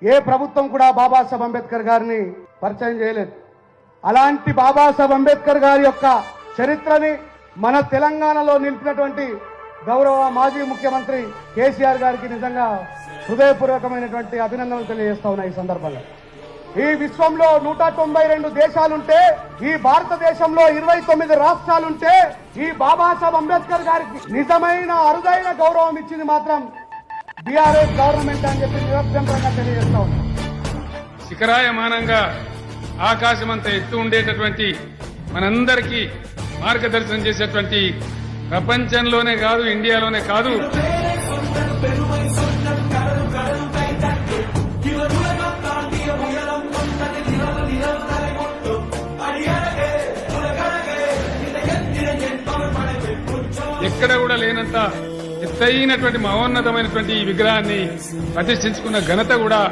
ఏ ప్రభుత్వం కూడా బాబాసాహెబ్ అంబేద్కర్ గారిని పరిచయం చేయలేదు. అలాంటి బాబాసాహెబ్ అంబేద్కర్ గారి యొక్క చరిత్రని మన తెలంగాణలో నిలిపినటువంటి గౌరవ మాజీ ముఖ్యమంత్రి కేసీఆర్ గారికి నిజంగా హృదయపూర్వకమైనటువంటి అభినందనలు తెలియజేస్తా ఉన్నాయి. ఈ సందర్భంగా ఈ విశ్వంలో 192 దేశాలుంటే, ఈ భారతదేశంలో 29 రాష్ట్రాలుంటే, ఈ బాబాసాహెబ్ అంబేద్కర్ గారికి నిజమైన అరుదైన గౌరవం ఇచ్చింది మాత్రం బీఆర్ఎస్ గవర్నమెంట్ అని చెప్పి నిరభ్యంతరంగా తెలియజేస్తా ఉన్నాం. శిఖరాయమానంగా ఆకాశమంత ఎత్తు ఉండేటటువంటి మనందరికీ మార్గదర్శనం చేసేటువంటి ప్రపంచంలోనే కాదు, ఇండియాలోనే కాదు, ఎక్కడ కూడా లేనంత ఎత్తైనటువంటి మహోన్నతమైనటువంటి ఈ విగ్రహాన్ని ప్రతిష్ఠించుకున్న ఘనత కూడా